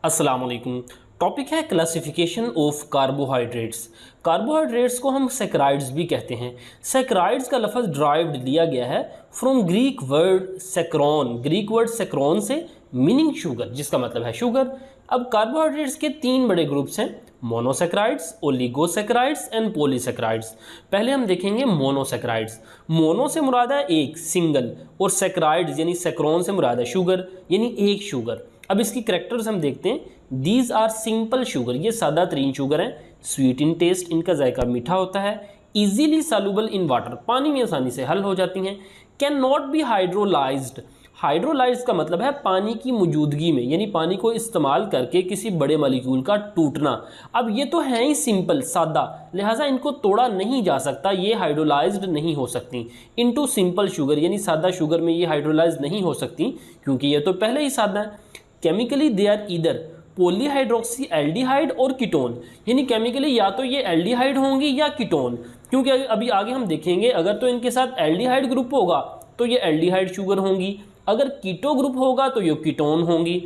अस्सलाम वालेकुम। टॉपिक है क्लासिफिकेशन ऑफ कार्बोहाइड्रेट्स। कार्बोहाइड्रेट्स को हम सैकराइड्स भी कहते हैं। सैकराइड्स का लफ्ज़ ड्राइव्ड लिया गया है from Greek word saccharon. Greek word saccharon से मीनिंग शुगर, जिसका मतलब है शुगर। अब कार्बोहाइड्रेट्स के तीन बड़े ग्रुप्स हैं, मोनोसैकराइड्स, ओलिगोसैकराइड्स एंड पॉलीसैकराइड्स। पहले हम देखेंगे मोनोसैकराइड्स। मोनो से मुराद है एक, सिंगल, और सैकराइड्स यानी सैकरॉन से मुराद है शुगर यानी एक शुगर। अब इसकी करेक्टर्स हम देखते हैं। दीज आर सिंपल शुगर, ये सादा तरीन शुगर हैं। स्वीट इन टेस्ट, इनका जायका मीठा होता है। इजीली सॉल्युबल इन वाटर, पानी में आसानी से हल हो जाती हैं। Can not be hydrolysed. Hydrolysed का मतलब है पानी की मौजूदगी में, यानी पानी को इस्तेमाल करके किसी बड़े मॉलिक्यूल का टूटना। अब ये तो है ही सिंपल, सादा, लिहाजा इनको तोड़ा नहीं जा सकता, ये हाइड्रोलाइज्ड नहीं हो सकती। इनटू सिंपल शुगर यानी सादा शुगर में ये हाइड्रोलाइज्ड नहीं हो सकती, क्योंकि ये तो पहले ही सादा है। Chemically they are either polyhydroxy aldehyde और कीटोन, यानी केमिकली या तो ये एल्डिहाइड होंगी या कीटोन, क्योंकि अभी आगे हम देखेंगे अगर तो इनके साथ एल्डिहाइड ग्रुप होगा तो ये एल्डिहाइड शुगर होंगी, अगर कीटो ग्रुप होगा तो ये कीटोन होंगी।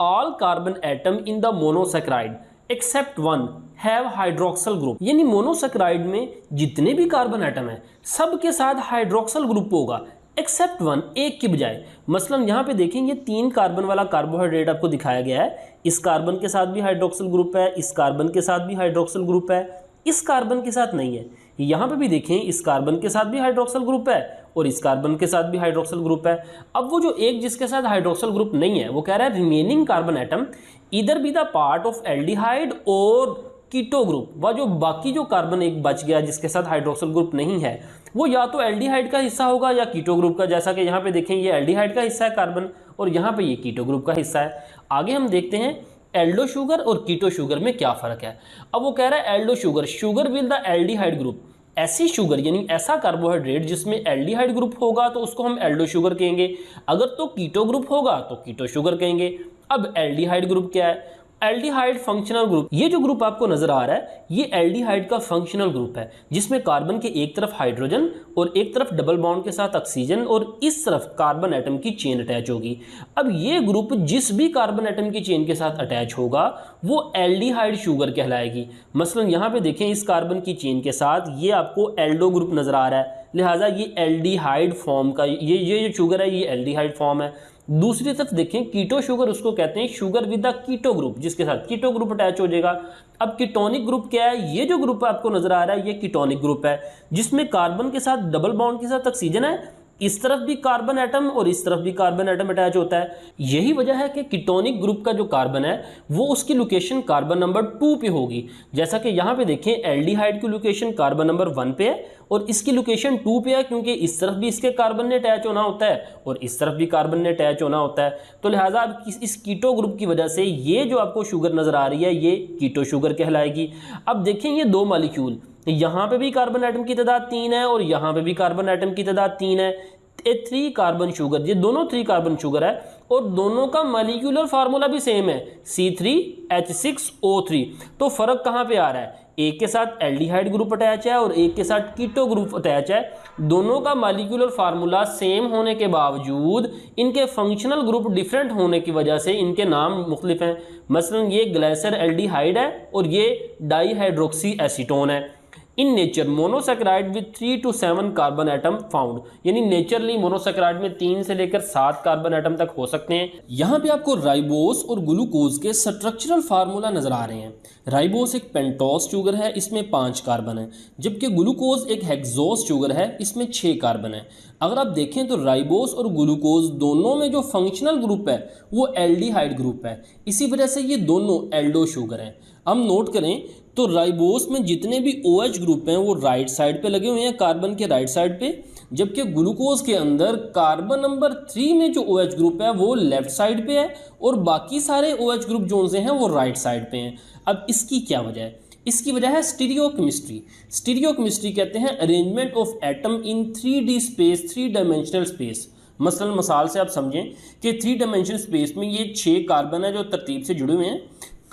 All carbon atom in the monosaccharide except one have hydroxyl group, यानी मोनोसैकराइड में जितने भी कार्बन एटम हैं सब के साथ हाइड्रोक्सल ग्रुप होगा, एक्सेप्ट वन, एक की बजाय। मसलन यहाँ पे देखें, ये 3 कार्बन वाला कार्बोहाइड्रेट आपको दिखाया गया है। इस कार्बन के साथ भी हाइड्रोक्सल ग्रुप है, इस कार्बन के साथ भी हाइड्रोक्सल ग्रुप है, इस कार्बन के साथ नहीं है। यहाँ पे भी देखें, इस कार्बन के साथ भी हाइड्रोक्सल ग्रुप है और इस कार्बन के साथ भी हाइड्रोक्सल ग्रुप है। अब वो जो एक जिसके साथ हाइड्रोक्सल ग्रुप नहीं है, वो कह रहा है रिमेनिंग कार्बन एटम इधर be the part of aldehyde और कीटो ग्रुप। वह जो बाकी जो कार्बन एक बच गया जिसके साथ हाइड्रोक्सल ग्रुप नहीं है, वो या तो एल्डिहाइड का हिस्सा होगा या कीटो ग्रुप का। जैसा कि यहाँ पे देखें, ये एल्डिहाइड का हिस्सा है कार्बन और यहाँ पे ये कीटो ग्रुप का हिस्सा है। आगे हम देखते हैं एल्डो शुगर और कीटो शुगर में क्या फ़र्क है। अब वो कह रहा है Aldo sugar, sugar with the aldehyde group. ऐसी शुगर यानी ऐसा कार्बोहाइड्रेट जिसमें एल्डिहाइड ग्रुप होगा तो उसको हम एल्डो शुगर कहेंगे, अगर तो कीटो ग्रुप होगा तो कीटो शुगर कहेंगे। अब एल्डिहाइड ग्रुप क्या है? Aldehyde functional group. ये जो ग्रुप आपको नजर आ रहा है ये एल्डिहाइड का फंक्शनल ग्रुप है, जिसमें कार्बन के एक तरफ हाइड्रोजन और एक तरफ डबल बॉन्ड के साथ ऑक्सीजन और इस तरफ कार्बन एटम की चेन अटैच होगी। अब ये ग्रुप जिस भी कार्बन एटम की चेन के साथ अटैच होगा वो एल्डिहाइड शुगर कहलाएगी। मसलन यहाँ पे देखें, इस कार्बन की चेन के साथ ये आपको एल्डो ग्रुप नजर आ रहा है, लिहाजा ये एल्डिहाइड फॉर्म का ये जो शुगर है ये एल्डिहाइड फॉर्म है। दूसरी तरफ देखें कीटो शुगर, उसको कहते हैं sugar with the keto group, जिसके साथ कीटो ग्रुप अटैच हो जाएगा। अब कीटोनिक ग्रुप क्या है? ये जो ग्रुप आपको नजर आ रहा है ये कीटोनिक ग्रुप है, जिसमें कार्बन के साथ डबल बॉन्ड के साथ ऑक्सीजन है, इस तरफ भी कार्बन एटम और इस तरफ भी कार्बन एटम अटैच होता है। यही वजह है कि कीटोनिक ग्रुप का जो कार्बन है वो उसकी लोकेशन कार्बन नंबर 2 पे होगी। जैसा कि यहाँ पे देखें, एल्डिहाइड की लोकेशन कार्बन नंबर 1 पे है और इसकी लोकेशन 2 पे है, क्योंकि इस तरफ भी इसके कार्बन ने अटैच होना होता है और इस तरफ भी कार्बन ने अटैच होना होता है। तो लिहाजा अब इस कीटो ग्रुप की वजह से ये जो आपको शुगर नजर आ रही है ये कीटो शुगर कहलाएगी। अब देखें, ये 2 मॉलिक्यूल, यहाँ पे भी कार्बन एटम की तादाद 3 है और यहाँ पे भी कार्बन एटम की तादाद 3 है। 3 कार्बन शुगर, ये दोनों 3 कार्बन शुगर है और दोनों का मॉलिक्यूलर फार्मूला भी सेम है, C3H6O3। तो फर्क कहाँ पे आ रहा है? एक के साथ एल्डिहाइड ग्रुप अटैच है और एक के साथ कीटो ग्रुप अटैच है। दोनों का मॉलिक्यूलर फार्मूला सेम होने के बावजूद इनके फंक्शनल ग्रुप डिफरेंट होने की वजह से इनके नाम मुख्तलिफ हैं। मसलन ये ग्लाइसर एल्डिहाइड है और ये डाईहाइड्रोक्सी एसीटोन है। In nature monosaccharide with 3 to 7 carbon atom found, यानी नेचरली मोनोसैकराइड में 3 से लेकर 7 कार्बन एटम तक हो सकते हैं। यहाँ पे आपको राइबोस और ग्लूकोज के स्ट्रक्चरल फार्मूला नजर आ रहे हैं। राइबोस एक पेंटोस शुगर है, इसमें 5 कार्बन है, जबकि ग्लूकोज एक हेक्सोस शुगर है, इसमें 6 कार्बन है। अगर आप देखें तो राइबोस और ग्लूकोज दोनों में जो फंक्शनल ग्रुप है वो एल्डिहाइड ग्रुप है, इसी वजह से ये दोनों एल्डो शुगर हैं। हम नोट करें तो राइबोस में जितने भी OH ग्रुप हैं वो राइट साइड पे लगे हुए हैं, कार्बन के राइट साइड पे, जबकि ग्लूकोज के अंदर कार्बन नंबर 3 में जो OH ग्रुप है वो लेफ्ट साइड पे है और बाकी सारे OH ग्रुप जो से हैं वो राइट साइड पे हैं। अब इसकी क्या वजह है? इसकी वजह है स्टीरियोकेमिस्ट्री। स्टीरियोकेमिस्ट्री कहते हैं arrangement of atom in 3D space, 3 dimensional space. मसलन मिसाल से आप समझें कि 3 डायमेंशनल स्पेस में ये 6 कार्बन है जो तरतीब से जुड़े हुए हैं।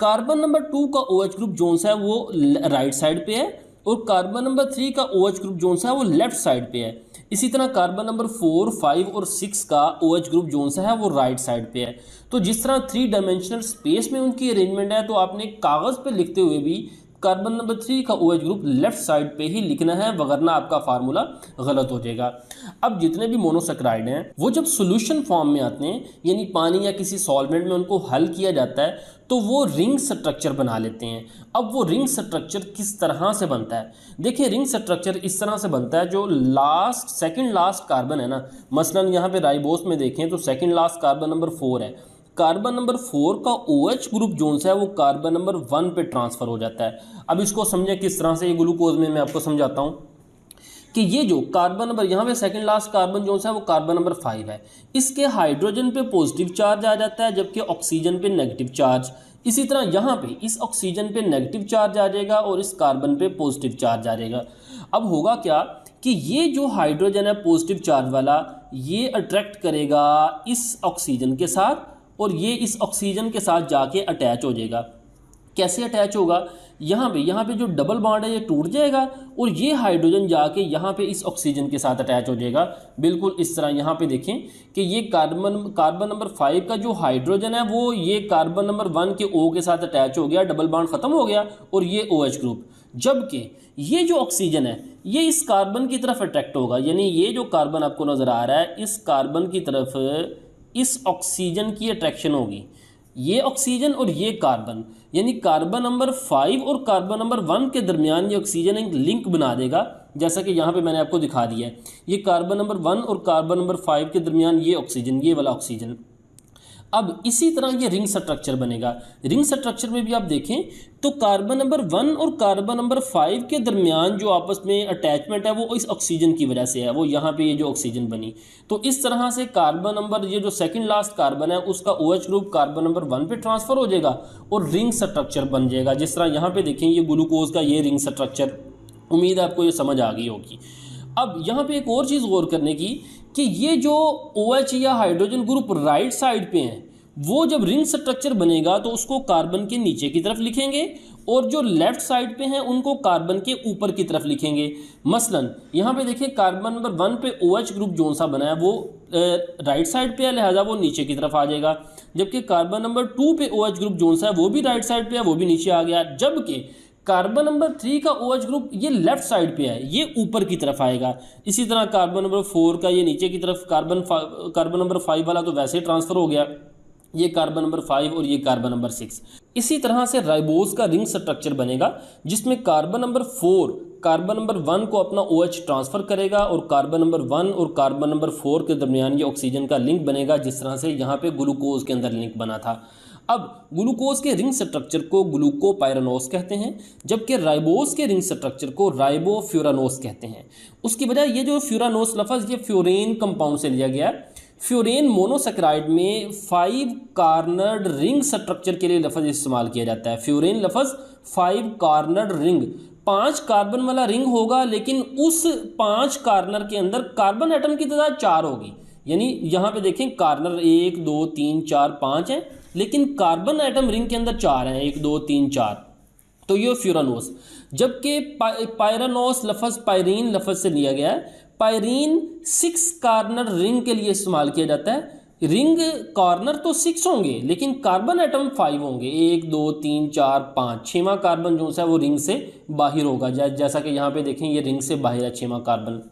कार्बन नंबर 2 का OH ग्रुप जोन सा है वो राइट साइड पे है और कार्बन नंबर 3 का OH ग्रुप जोन सा है वो लेफ्ट साइड पे है। इसी तरह कार्बन नंबर 4, 5 और 6 का OH ग्रुप जोन सा है वो राइट साइड पे है। तो जिस तरह 3 डायमेंशनल स्पेस में उनकी अरेंजमेंट है, तो आपने कागज़ पे लिखते हुए भी कार्बन नंबर 3 का OH ग्रुप लेफ्ट साइड पे ही लिखना है, वगरना आपका फार्मूला गलत हो जाएगा। अब जितने भी मोनोसेक्राइड हैं वो जब सॉल्यूशन फॉर्म में आते हैं, यानी पानी या किसी सॉल्वेंट में उनको हल किया जाता है, तो वो रिंग स्ट्रक्चर बना लेते हैं। अब वो रिंग स्ट्रक्चर किस तरह से बनता है? देखिए, रिंग स्ट्रक्चर इस तरह से बनता है, जो सेकंड लास्ट कार्बन है ना, मसलन यहाँ पे राइबोस में देखें तो सेकंड लास्ट कार्बन नंबर 4 है। कार्बन नंबर 4 का OH ग्रुप जोन सा है वो कार्बन नंबर 1 पे ट्रांसफ़र हो जाता है। अब इसको समझें किस तरह से, ये ग्लूकोज में मैं आपको समझाता हूँ कि ये जो कार्बन नंबर यहाँ पे सेकंड लास्ट कार्बन जोन सा है वो कार्बन नंबर 5 है। इसके हाइड्रोजन पे पॉजिटिव चार्ज आ जाता है, जबकि ऑक्सीजन पे नेगेटिव चार्ज। इसी तरह यहाँ पे इस ऑक्सीजन पे नेगेटिव चार्ज आ जाएगा और इस कार्बन पे पॉजिटिव चार्ज आ जाएगा। अब होगा क्या कि ये जो हाइड्रोजन है पॉजिटिव चार्ज वाला, ये अट्रैक्ट करेगा इस ऑक्सीजन के साथ और ये इस ऑक्सीजन के साथ जाके अटैच हो जाएगा। कैसे अटैच होगा? यहाँ पे जो डबल बॉन्ड है ये टूट जाएगा और ये हाइड्रोजन जाके यहाँ पे इस ऑक्सीजन के साथ अटैच हो जाएगा। बिल्कुल इस तरह यहाँ पे देखें कि ये कार्बन नंबर 5 का जो हाइड्रोजन है वो ये कार्बन नंबर 1 के O के साथ अटैच हो गया, डबल बॉन्ड ख़त्म हो गया और ये OH ग्रुप। जबकि ये जो ऑक्सीजन है ये इस कार्बन की तरफ अट्रैक्ट होगा, यानी ये जो कार्बन आपको नज़र आ रहा है इस कार्बन की तरफ इस ऑक्सीजन की अट्रैक्शन होगी। ये ऑक्सीजन और ये कार्बन, यानी कार्बन नंबर 5 और कार्बन नंबर 1 के दरमियान ये ऑक्सीजन एक लिंक बना देगा, जैसा कि यहाँ पे मैंने आपको दिखा दिया है। ये कार्बन नंबर 1 और कार्बन नंबर 5 के दरमियान ये ऑक्सीजन, ये वाला ऑक्सीजन। अब इसी तरह ये रिंग स्ट्रक्चर बनेगा। रिंग स्ट्रक्चर में भी आप देखें तो कार्बन नंबर 1 और कार्बन नंबर 5 के दरमियान जो आपस में अटैचमेंट है वो इस ऑक्सीजन की वजह से है, वो यहाँ पे ये जो ऑक्सीजन बनी। तो इस तरह से कार्बन नंबर, ये जो सेकंड लास्ट कार्बन है उसका OH ग्रुप कार्बन नंबर 1 पे ट्रांसफ़र हो जाएगा और रिंग स्ट्रक्चर बन जाएगा। जिस तरह यहाँ पे देखें ये ग्लूकोज का ये रिंग स्ट्रक्चर, उम्मीद है आपको ये समझ आ गई होगी। अब यहाँ पे एक और चीज़ गौर करने की कि ये जो OH या हाइड्रोजन ग्रुप राइट साइड पे हैं, वो जब रिंग स्ट्रक्चर बनेगा तो उसको कार्बन के नीचे की तरफ लिखेंगे और जो लेफ्ट साइड पे हैं उनको कार्बन के ऊपर की तरफ लिखेंगे। मसलन यहाँ पे देखिए कार्बन नंबर 1 पे OH ग्रुप जोन सा बना है वो राइट साइड पे है, लिहाजा वो नीचे की तरफ आ जाएगा। जबकि कार्बन नंबर 2 पे OH ग्रुप जोन सा है वो भी राइट साइड पे है, वो भी नीचे आ गया। जबकि कार्बन नंबर 3 का OH ग्रुप ये लेफ्ट साइड पे है, ये ऊपर की तरफ आएगा। इसी तरह कार्बन नंबर 4 का ये नीचे की तरफ, कार्बन नंबर 5 वाला तो वैसे ही ट्रांसफ़र हो गया, ये कार्बन नंबर 5 और ये कार्बन नंबर 6। इसी तरह से राइबोस का रिंग स्ट्रक्चर बनेगा जिसमें कार्बन नंबर 4 कार्बन नंबर 1 को अपना OH ट्रांसफ़र करेगा और कार्बन नंबर 1 और कार्बन नंबर 4 के दरमियान ये ऑक्सीजन का लिंक बनेगा, जिस तरह से यहाँ पे ग्लूकोज के अंदर लिंक बना था। अब ग्लूकोज के रिंग स्ट्रक्चर को ग्लूकोपाइरानोस कहते हैं, जबकि राइबोस के रिंग स्ट्रक्चर को राइबोफ्यूरानोस कहते हैं। उसकी वजह ये जो फ्यूरानोस लफ्ज़ ये फ्यूरेन कंपाउंड से लिया गया है। फ्यूरेन मोनोसेक्राइड में 5 कार्नर्ड रिंग स्ट्रक्चर के लिए लफ्ज़ इस्तेमाल किया जाता है। फ्यूरेन लफ्ज़ 5 कार्नर्ड रिंग, 5 कार्बन वाला रिंग होगा, लेकिन उस 5 कार्नर के अंदर कार्बन एटम की तादाद 4 होगी। यानी यहाँ पे देखें कार्नर 1 2 3 4 5 हैं, लेकिन कार्बन एटम रिंग के अंदर 4 हैं, 1 2 3 4। तो ये फ्यूरानोस। जबकि पायरानोस लफ्ज़ पायरीन लफ्ज़ से लिया गया है। पायरीन 6 कार्नर रिंग के लिए इस्तेमाल किया जाता है। रिंग कॉर्नर तो 6 होंगे लेकिन कार्बन एटम 5 होंगे, 1 2 3 4 5। 6वां कार्बन जो है वो रिंग से बाहर होगा, जैसा कि यहाँ पे देखें ये रिंग से बाहर है 6वां कार्बन।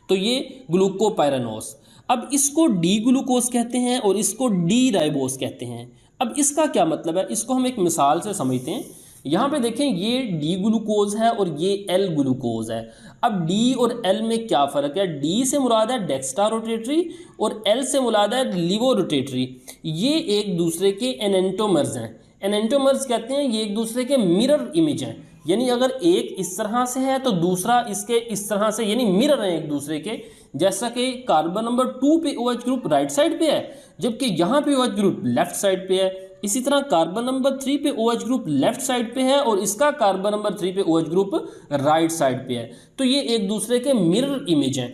तो ये ग्लूकोपाइरानोस। अब इसको डी ग्लूकोज कहते हैं और इसको डी राइबोस कहते हैं। अब इसका क्या मतलब है, इसको हम एक मिसाल से समझते हैं। यहाँ पे देखें ये डी ग्लूकोज है और ये एल ग्लूकोज है। अब डी और एल में क्या फ़र्क है? डी से मुराद है डेक्स्ट्रा रोटेटरी और एल से मुराद है लिवो रोटेटरी। ये एक दूसरे के एनेंटोमर्स हैं। एनेंटोमर्स कहते हैं ये एक दूसरे के मिरर इमेज हैं, यानी अगर एक इस तरह से है तो दूसरा इसके इस तरह से, यानी मिरर हैं एक दूसरे के। जैसा कि कार्बन नंबर 2 पे OH ग्रुप राइट साइड पे है, जबकि यहाँ पे OH ग्रुप लेफ्ट साइड पे है। इसी तरह कार्बन नंबर 3 पे OH ग्रुप लेफ्ट साइड पे है और इसका कार्बन नंबर 3 पे OH ग्रुप राइट साइड पे है। तो ये एक दूसरे के मिरर इमेज हैं।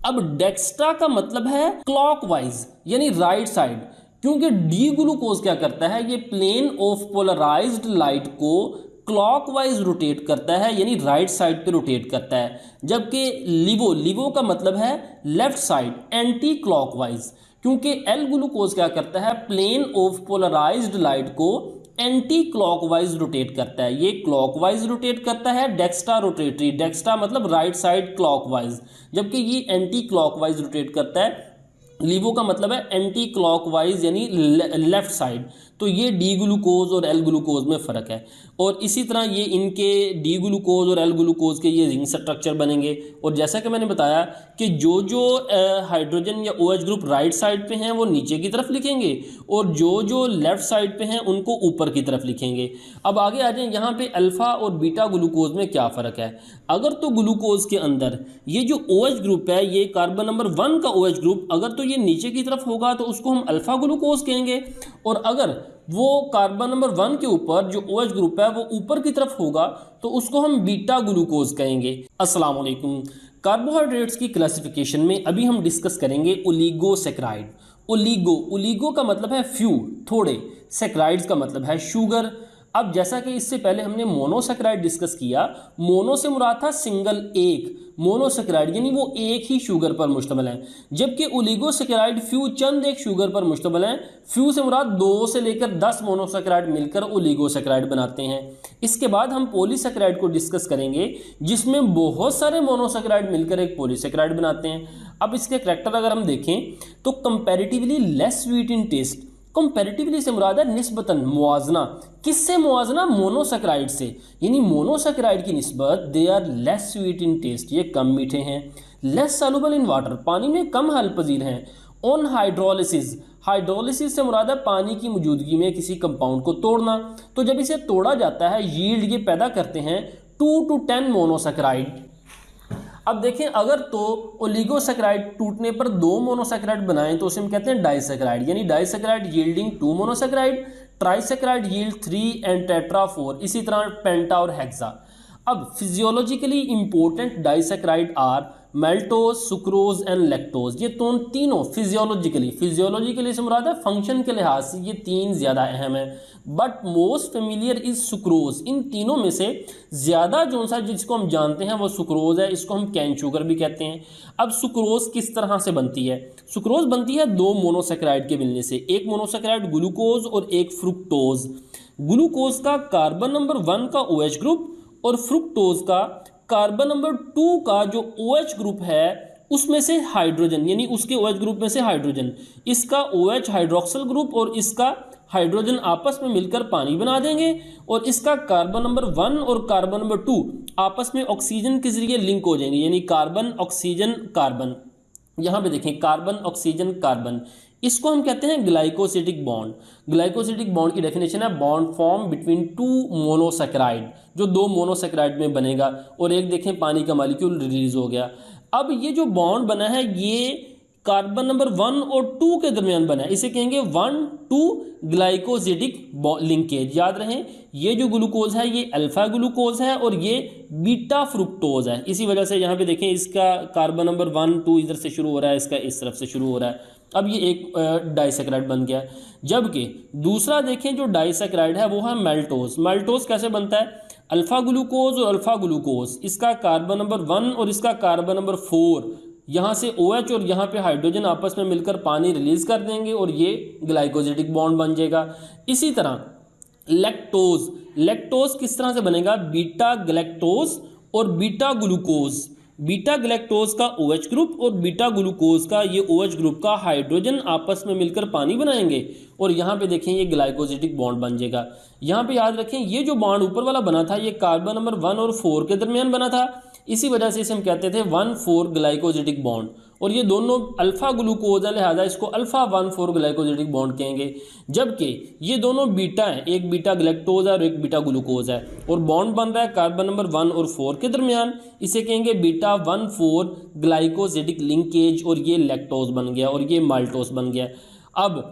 अब डेक्स्ट्रा का मतलब है क्लॉकवाइज, यानी राइट साइड, क्योंकि डी ग्लूकोज क्या करता है, ये प्लेन ऑफ पोलराइज्ड लाइट को क्लॉकवाइज रोटेट करता है, यानी राइट साइड पे रोटेट करता है, जबकि लिवो का मतलब है लेफ्ट साइड, एंटी क्लॉकवाइज। क्योंकि एल ग्लूकोज क्या करता है, प्लेन ऑफ पोलराइज्ड लाइट को एंटी क्लॉकवाइज रोटेट करता है, ये क्लॉकवाइज रोटेट करता है, डेक्स्ट्रा रोटेटरी, डेक्स्ट्रा मतलब राइट साइड क्लॉकवाइज, जबकि ये एंटी क्लॉकवाइज रोटेट करता है। लीवो का मतलब है एंटी क्लॉकवाइज यानी लेफ्ट साइड। तो ये डी ग्लूकोज और एल ग्लूकोज में फ़र्क है। और इसी तरह ये इनके डी ग्लूकोज और एल ग्लूकोज के ये रिंग स्ट्रक्चर बनेंगे। और जैसा कि मैंने बताया कि जो हाइड्रोजन या OH ग्रुप राइट साइड पे हैं वो नीचे की तरफ लिखेंगे, और जो लेफ्ट साइड पे हैं उनको ऊपर की तरफ लिखेंगे। अब आगे आ जाएं, यहाँ पे अल्फ़ा और बीटा ग्लूकोज में क्या फ़र्क है। अगर तो ग्लूकोज के अंदर ये जो OH ग्रुप है, ये कार्बन नंबर 1 का OH ग्रुप, अगर तो ये नीचे की तरफ होगा तो उसको हम अल्फ़ा ग्लूकोज कहेंगे, और अगर वो कार्बन नंबर 1 के ऊपर जो OH ग्रुप है वो ऊपर की तरफ होगा तो उसको हम बीटा ग्लूकोज कहेंगे। अस्सलाम वालेकुम। कार्बोहाइड्रेट्स की क्लासिफिकेशन में अभी हम डिस्कस करेंगे ओलिगोसैकराइड। ओलिगो का मतलब है फ्यू, थोड़े, सैकराइड्स का मतलब है शुगर। अब जैसा कि इससे पहले हमने मोनोसैकराइड डिस्कस किया, मोनो से मुराद था सिंगल, एक, मोनोसैकराइड यानी वो एक ही शुगर पर मुश्तमिल है, जबकि ओलिगोसैकराइड फ्यू, चंद एक शुगर पर मुश्तमिल है। फ्यू से मुराद 2 से लेकर 10 मोनोसैकराइड मिलकर ओलिगोसैकराइड बनाते हैं। इसके बाद हम पॉलीसैकराइड को डिस्कस करेंगे, जिसमें बहुत सारे मोनोसैकराइड मिलकर एक पॉलीसैकराइड बनाते हैं। अब इसके करैक्टर अगर हम देखें तो comparatively less sweet in taste. Comparatively से मुराद है निस्बतन, मुआजना। किससे मुआजना? मोनोसैकराइड से, यानी मोनोसैकराइड की निस्बत they are less sweet in taste, ये कम मीठे हैं। लेस सॉल्युबल इन वाटर, पानी में कम हल पजीर हैं। ऑन हाइड्रोलिसिस, हाइड्रोलिसिस से मुराद है पानी की मौजूदगी में किसी कंपाउंड को तोड़ना। तो जब इसे तोड़ा जाता है, यील्ड ये पैदा करते हैं 2 to 10 मोनोसैकराइड। अब देखें, अगर तो ओलिगोसैकराइड टूटने पर 2 मोनोसैकराइड बनाएं तो उसे हम कहते हैं डाइसैकराइड, यानी disaccharide yielding 2 monosaccharide, trisaccharide yield 3 and tetra 4, इसी तरह पेंटा और हेक्सा। अब physiologically important disaccharide are maltose, sucrose and lactose. ये तीनों फिजियोलॉजिकली से मुराद है फंक्शन के लिहाज से ये 3 ज़्यादा अहम है। But most familiar is sucrose. इन तीनों में से ज़्यादा जो सा जिसको हम जानते हैं वो सुक्रोज है, इसको हम कैन शुगर भी कहते हैं। अब सुक्रोज किस तरह से बनती है? सुक्रोज बनती है 2 मोनोसैकराइड के मिलने से, एक मोनोसैकराइड ग्लूकोज और एक फ्रुक्टोज। ग्लूकोज का कार्बन नंबर 1 का OH ग्रुप और फ्रुक्टोज का कार्बन नंबर 2 का जो OH ग्रुप है उसमें से हाइड्रोजन, यानी उसके OH ग्रुप में से हाइड्रोजन, इसका OH हाइड्रोक्सिल ग्रुप और इसका हाइड्रोजन आपस में मिलकर पानी बना देंगे, और इसका कार्बन नंबर 1 और कार्बन नंबर 2 आपस में ऑक्सीजन के जरिए लिंक हो जाएंगे, यानी कार्बन ऑक्सीजन कार्बन। यहाँ पे देखें, कार्बन ऑक्सीजन कार्बन, इसको हम कहते हैं ग्लाइकोसिडिक बॉन्ड। ग्लाइकोसिडिक बॉन्ड की डेफिनेशन है बॉन्ड फॉर्म बिटवीन 2 मोनोसैकराइड, जो 2 मोनोसैकराइड में बनेगा, और एक देखें पानी का मॉलिक्यूल रिलीज हो गया। अब ये जो बॉन्ड बना है ये कार्बन नंबर 1 और 2 के दरमियान बना है, इसे कहेंगे 1-2 ग्लाइकोसिडिक लिंकेज। याद रहें, ये जो ग्लूकोज है ये अल्फा ग्लूकोज है और ये बीटा फ्रुक्टोज है। इसी वजह से यहाँ पे देखें, इसका कार्बन नंबर 1-2 इधर से शुरू हो रहा है, इसका इस तरफ से शुरू हो रहा है। अब ये एक डाइसैकराइड बन गया। जबकि दूसरा देखें जो डाइसैकराइड है वो है मेल्टोज। मेल्टोज कैसे बनता है? अल्फा ग्लूकोज और अल्फा ग्लूकोज, इसका कार्बन नंबर 1 और इसका कार्बन नंबर 4, यहाँ से OH और यहाँ पे हाइड्रोजन आपस में मिलकर पानी रिलीज कर देंगे और ये ग्लाइकोसिडिक बॉन्ड बन जाएगा। इसी तरह लैक्टोज, लैक्टोज किस तरह से बनेगा? बीटा ग्लैक्टोज और बीटा ग्लूकोज। बीटा ग्लैक्टोज का OH ग्रुप और बीटा ग्लूकोज का ये OH ग्रुप का हाइड्रोजन आपस में मिलकर पानी बनाएंगे, और यहाँ पे देखें ये ग्लाइकोसिडिक बॉन्ड बन जाएगा। यहाँ पे याद रखें, ये जो बॉन्ड ऊपर वाला बना था ये कार्बन नंबर 1 और 4 के दरमियान बना था, इसी वजह से इसे हम कहते थे 1,4 ग्लाइकोसिडिक बॉन्ड। और ये दोनों अल्फा ग्लूकोज है, लिहाजा इसको अल्फा 1,4 ग्लाइकोसिडिक बॉन्ड कहेंगे। जबकि ये दोनों बीटा हैं, एक बीटा ग्लैक्टोज है और एक बीटा ग्लूकोज है, और बॉन्ड बन रहा है कार्बन नंबर 1 और 4 के दरमियान, इसे कहेंगे बीटा 1,4 ग्लाइकोसिडिक लिंकेज, और ये लैक्टोज बन गया और ये माल्टोज बन गया। अब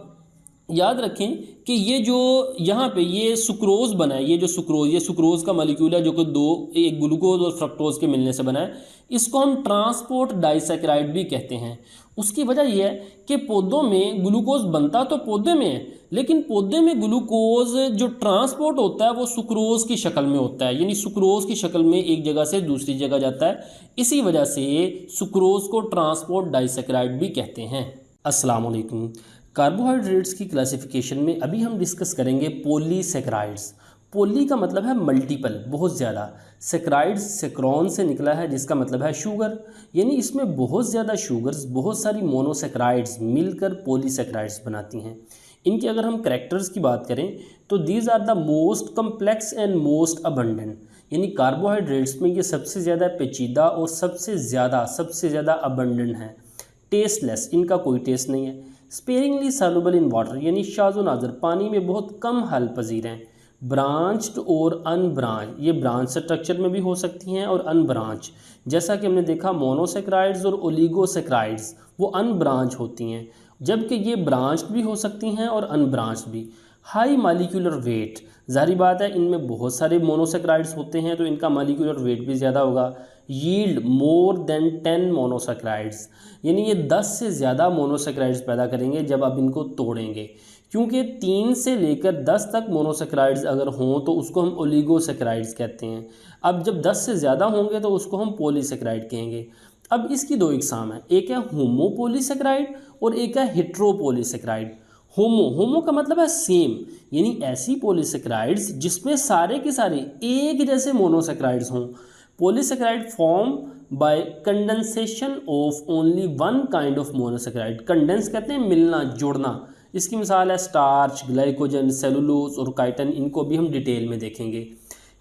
याद रखें कि ये जो यहाँ पे ये सुक्रोज बना है, ये जो सुक्रोज, ये सुक्रोज का मॉलिक्यूल है जो कि दो, एक ग्लूकोज और फ्रक्टोज के मिलने से बना है। इसको हम ट्रांसपोर्ट डाइसैकेराइड भी कहते हैं। उसकी वजह यह है कि पौधों में ग्लूकोज बनता तो पौधे में है, लेकिन पौधे में ग्लूकोज जो ट्रांसपोर्ट होता है वो सुक्रोज की शक्ल में होता है, यानी सुक्रोज की शक्ल में एक जगह से दूसरी जगह जाता है। इसी वजह से सुक्रोज को ट्रांसपोर्ट डाइसैकेराइड भी कहते हैं। अस्सलाम वालेकुम। कार्बोहाइड्रेट्स की क्लासिफिकेशन में अभी हम डिस्कस करेंगे पॉलीसैकेराइड्स। पॉली का मतलब है मल्टीपल, बहुत ज़्यादा। सैकराइड्स सैकरॉन से निकला है जिसका मतलब है शुगर, यानी इसमें बहुत ज़्यादा शुगर्स, बहुत सारी मोनोसैकराइड्स मिलकर पॉलीसैकराइड्स बनाती हैं। इनके अगर हम करैक्टर्स की बात करें तो these are the most complex and most abundant, यानी कार्बोहाइड्रेट्स में ये सबसे ज़्यादा पेचीदा और सबसे ज़्यादा अबंडेंट है। टेस्टलेस, इनका कोई टेस्ट नहीं है। स्पेरिंगली सॉल्युबल इन वाटर, यानी शाज़ो नाज़र, पानी में बहुत कम हल पजीर हैं। ब्रांच्ड और अनब्रांच, ये ब्रांच स्ट्रक्चर में भी हो सकती हैं और अनब्रांच, जैसा कि हमने देखा मोनोसैकराइड्स और ओलिगोसैकराइड्स वो अनब्रांच होती हैं, जबकि ये ब्रांच्ड भी हो सकती हैं और अनब्रांच भी। हाई मॉलिक्यूलर वेट, जाहिर बात है इनमें बहुत सारे मोनोसैकराइड्स होते हैं तो इनका मॉलिक्यूलर वेट भी ज़्यादा होगा। यील्ड मोर देन 10 मोनोसैकराइड्स, यानी ये 10 से ज़्यादा मोनोसैकराइड्स पैदा करेंगे जब आप इनको तोड़ेंगे, क्योंकि 3 से लेकर 10 तक मोनोसैकराइड्स अगर हों तो उसको हम ओलिगोसैकराइड्स कहते हैं। अब जब 10 से ज़्यादा होंगे तो उसको हम पॉलीसैकराइड कहेंगे। अब इसकी दो इकसाम है, एक है होमोपॉलीसैकराइड और एक है हेट्रोपॉलीसैकराइड। होमो का मतलब है सेम, यानी ऐसी पॉलीसैकराइड्स जिसमें सारे के सारे एक जैसे मोनोसैकराइड्स हों। Polysaccharide form by condensation of only one kind of monosaccharide. Condense कहते हैं मिलना, जोड़ना। इसकी मिसाल है स्टार्च, ग्लाइकोजन, सेलुलोज और काइटन, इनको भी हम डिटेल में देखेंगे।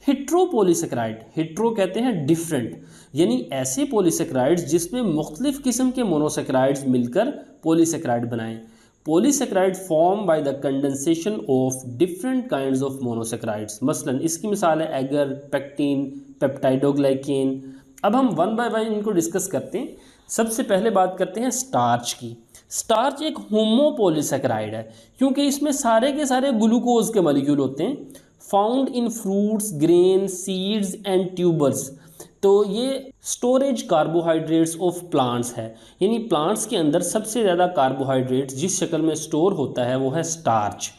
हेट्रोपॉलीसैकराइड, हेट्रो कहते हैं डिफरेंट, यानी ऐसे पॉलीसैकराइड्स जिसमें मुख्तलिफ किस्म के मोनोसैकराइड्स मिलकर पॉलीसैकराइड बनाएं। Polysaccharide form by the condensation of different kinds of monosaccharides. मसलन इसकी मिसाल है एगर, पेक्टिन, पेप्टाइडोग्लाइकेन। अब हम वन बाय वन इनको डिस्कस करते हैं। सबसे पहले बात करते हैं स्टार्च की। स्टार्च एक होमोपॉलीसैकराइड है क्योंकि इसमें सारे के सारे ग्लूकोज के मॉलिक्यूल होते हैं। Found in fruits, grain, seeds and tubers. तो ये स्टोरेज कार्बोहाइड्रेट्स ऑफ प्लांट्स है, यानी प्लांट्स के अंदर सबसे ज़्यादा कार्बोहाइड्रेट्स जिस शक्ल में स्टोर होता है वो है स्टार्च।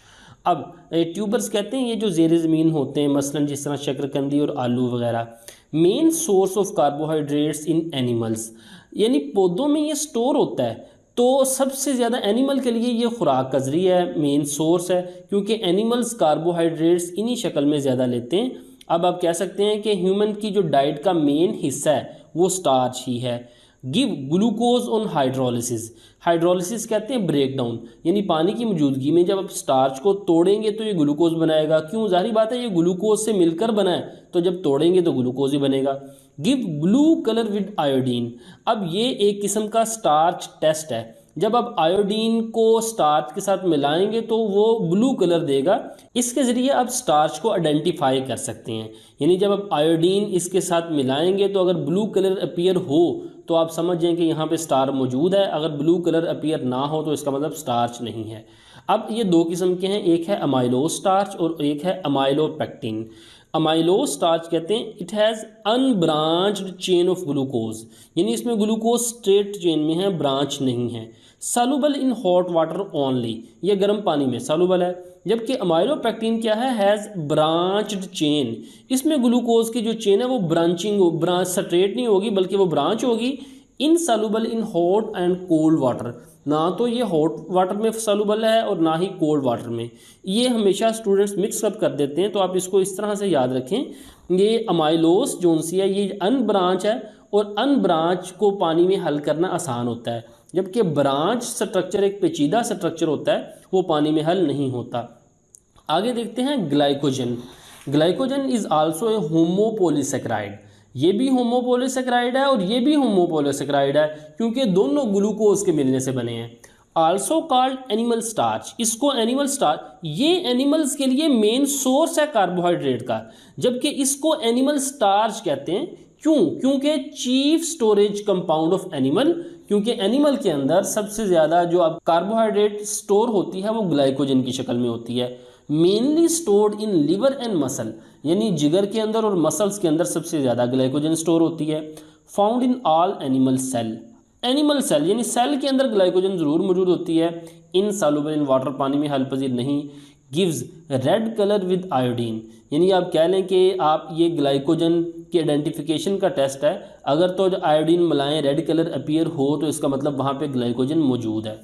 अब ट्यूबर्स कहते हैं ये जो ज़ेर ज़मीन होते हैं, मसलन जिस तरह शकरकंदी और आलू वगैरह। Main source of carbohydrates in animals, यानी पौधों में ये स्टोर होता है तो सबसे ज़्यादा एनिमल के लिए ये खुराक का ज़रिया है, मेन सोर्स है, क्योंकि एनिमल्स कार्बोहाइड्रेट्स इन्हीं शक्ल में ज़्यादा लेते हैं। अब आप कह सकते हैं कि ह्यूमन की जो डाइट का मेन हिस्सा है वो स्टार्च ही है। Give glucose on hydrolysis, hydrolysis कहते हैं ब्रेक डाउन, यानी पानी की मौजूदगी में जब आप स्टार्च को तोड़ेंगे तो ये ग्लूकोज बनाएगा। क्यों? जाहिर बात है ये ग्लूकोज से मिलकर बना है, तो जब तोड़ेंगे तो ग्लूकोज ही बनेगा। Give blue colour with iodine, अब ये एक किस्म का स्टार्च टेस्ट है। जब आप आयोडीन को स्टार्च के साथ मिलाएंगे तो वो ब्लू कलर देगा। इसके ज़रिए आप स्टार्च को आइडेंटिफाई कर सकते हैं, यानी जब आप आयोडीन इसके साथ मिलाएंगे तो अगर ब्लू कलर अपीयर हो तो आप समझ जाएं कि यहाँ पे स्टार मौजूद है, अगर ब्लू कलर अपीयर ना हो तो इसका मतलब स्टार्च नहीं है। अब ये दो किस्म के हैं, एक है अमाइलो स्टार्च और एक है अमाइलोपेक्टिन। अमाइलो स्टार्च कहते हैं it has unbranched chain of glucose, यानी इसमें ग्लूकोज स्ट्रेट चेन में है, ब्रांच नहीं है। Soluble in hot water only, ये गर्म पानी में सॉल्युबल है। जबकि अमाइलोपेक्टिन क्या है? हैज़ ब्रांच्ड चेन, इसमें ग्लूकोज की जो चेन है वो ब्रांच स्ट्रेट नहीं होगी बल्कि वो ब्रांच होगी। Insoluble in hot and cold water, ना तो ये हॉट वाटर में सॉल्युबल है और ना ही कोल्ड वाटर में। ये हमेशा स्टूडेंट्स मिक्स अप कर देते हैं, तो आप इसको इस तरह से याद रखें। ये अमाइलोस जोनसी है ये अनब्रांच है और अनब्रांच को पानी में हल करना आसान होता है, जबकि ब्रांच स्ट्रक्चर एक पेचीदा स्ट्रक्चर होता है, वो पानी में हल नहीं होता। आगे देखते हैं glycogen. Glycogen is also a homopolysaccharide, ये भी होमोपॉलीसैकराइड है और ये भी होमोपॉलीसैकराइड है क्योंकि दोनों ग्लूकोज के मिलने से बने हैं। आल्सो कॉल्ड एनिमल स्टार्च, इसको एनिमल स्टार्च, ये एनिमल्स के लिए मेन सोर्स है कार्बोहाइड्रेट का, जबकि इसको एनिमल स्टार्च कहते हैं। क्यों? क्योंकि chief storage compound of animal, क्योंकि एनिमल के अंदर सबसे ज़्यादा जो अब कार्बोहाइड्रेट स्टोर होती है वो ग्लाइकोजन की शक्ल में होती है, mainly stored in liver and muscle, यानी जिगर के अंदर और मसल्स के अंदर सबसे ज़्यादा ग्लाइकोजन स्टोर होती है। Found in all animal cell, animal cell यानी सेल के अंदर ग्लाइकोजन ज़रूर मौजूद होती है। इनसॉल्युबल इन वाटर, पानी में हल पजीर नहीं। Gives red colour with iodine, यानी आप कह लें कि आप ये ग्लाइकोजन के आइडेंटिफिकेशन का टेस्ट है, अगर तो आयोडीन मिलाएं रेड कलर अपीयर हो तो इसका मतलब वहाँ पे ग्लाइकोजन मौजूद है।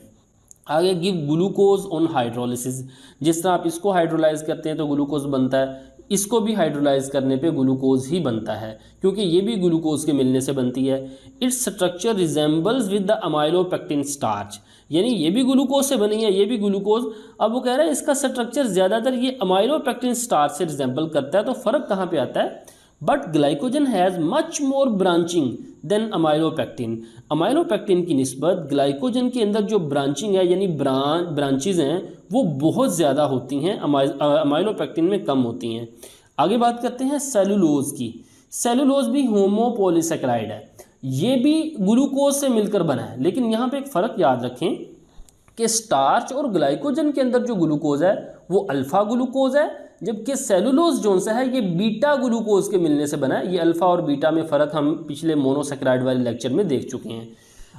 आगे गिव ग्लूकोज ऑन हाइड्रोलिसिस, जिस तरह आप इसको हाइड्रोलाइज करते हैं तो ग्लूकोज बनता है, इसको भी हाइड्रोलाइज करने पे ग्लूकोज ही बनता है क्योंकि ये भी ग्लूकोज के मिलने से बनती है। Its structure resembles with the amylopectin starch, यानी ये भी ग्लूकोज से बनी है, ये भी ग्लूकोज। अब वो कह रहा है इसका स्ट्रक्चर ज़्यादातर ये अमाइलोपेक्टिन स्टार्च से रिजेंबल करता है, तो फ़र्क कहाँ पे आता है? But glycogen has much more branching than amylopectin, amylopectin की निस्बत ग्लाइकोजन के अंदर जो ब्रांचिंग है यानी ब्रांचेज हैं वो बहुत ज़्यादा होती हैं, अमाइलोपेक्टिन में कम होती हैं। आगे बात करते हैं सेलुलोज की। सेलुलोज भी होमोपोलीसेकेराइड है, ये भी ग्लूकोज से मिलकर बना है, लेकिन यहाँ पे एक फ़र्क याद रखें कि स्टार्च और ग्लाइकोजन के अंदर जो ग्लूकोज है वो अल्फ़ा ग्लूकोज है, जबकि सेलुलोज जो सा है ये बीटा ग्लूकोज के मिलने से बना है। ये अल्फ़ा और बीटा में फ़र्क हम पिछले मोनोसेकेराइड वाले लेक्चर में देख चुके हैं।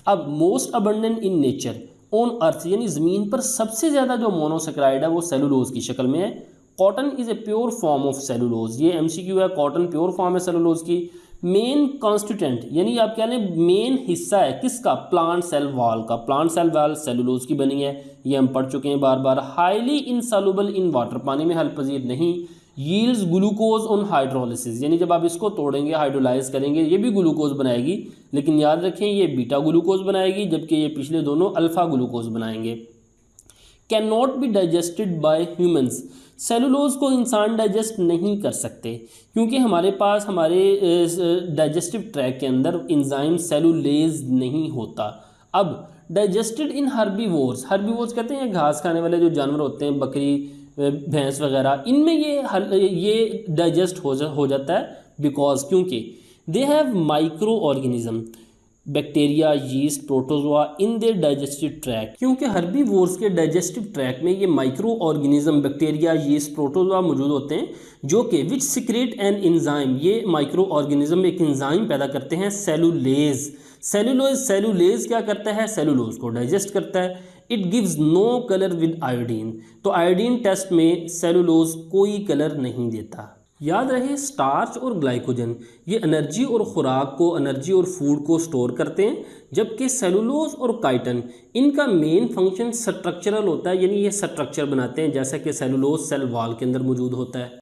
अब most abundant in nature on earth, यानी ज़मीन पर सबसे ज़्यादा जो मोनोसेकेराइड है वो सेलुलोज की शक्ल में है। Cotton is a pure form of cellulose, ये MCQ है, कॉटन प्योर फॉर्म है सेलुलोज की। मेन कॉन्स्टिट्यूएंट यानी आप कह लें मेन हिस्सा है किसका? प्लांट सेल वॉल का, प्लांट सेल वॉल सेलुलोज की बनी है, ये हम पढ़ चुके हैं बार बार। हाईली इनसॉल्युबल इन वाटर, पानी में हल पजीर नहीं। यील्ड्स ग्लूकोज ऑन हाइड्रोलिसिस, यानी जब आप इसको तोड़ेंगे हाइड्रोलाइज करेंगे ये भी ग्लूकोज बनाएगी, लेकिन याद रखें ये बीटा ग्लूकोज बनाएगी जबकि ये पिछले दोनों अल्फ़ा ग्लूकोज बनाएंगे। Can not be digested by humans, cellulose को इंसान डाइजेस्ट नहीं कर सकते क्योंकि हमारे पास हमारे डाइजेस्टिव ट्रैक के अंदर एंजाइम सेलुलेज नहीं होता। अब डाइजेस्टेड इन हर्बीवोर्स, हर्बीवोर्स कहते हैं घास खाने वाले जो जानवर होते हैं, बकरी भैंस वगैरह, इनमें ये डाइजेस्ट हो जाता है बिकॉज क्योंकि they have micro organism, bacteria, yeast, protozoa in their digestive track, क्योंकि हर्बीवोर्स के डाइजेस्टिव ट्रैक में ये micro organism bacteria, yeast, protozoa मौजूद होते हैं जो कि विच सिक्रेट एन एंजाइम, ये माइक्रो ऑर्गेनिज्म एक एंजाइम पैदा करते हैं सेलुलेज। सेलुलेज क्या करता है? सेलुलोज को डाइजेस्ट करता है। It gives no colour with iodine, तो आयोडीन टेस्ट में सेलुलोज कोई कलर नहीं देता। याद रहे स्टार्च और ग्लाइकोजन ये एनर्जी और खुराक को, एनर्जी और फूड को स्टोर करते हैं, जबकि सेलुलोज और काइटन इनका मेन फंक्शन स्ट्रक्चरल होता है, यानी ये स्ट्रक्चर बनाते हैं जैसा कि सेलुलोज सेल वॉल के अंदर मौजूद होता है।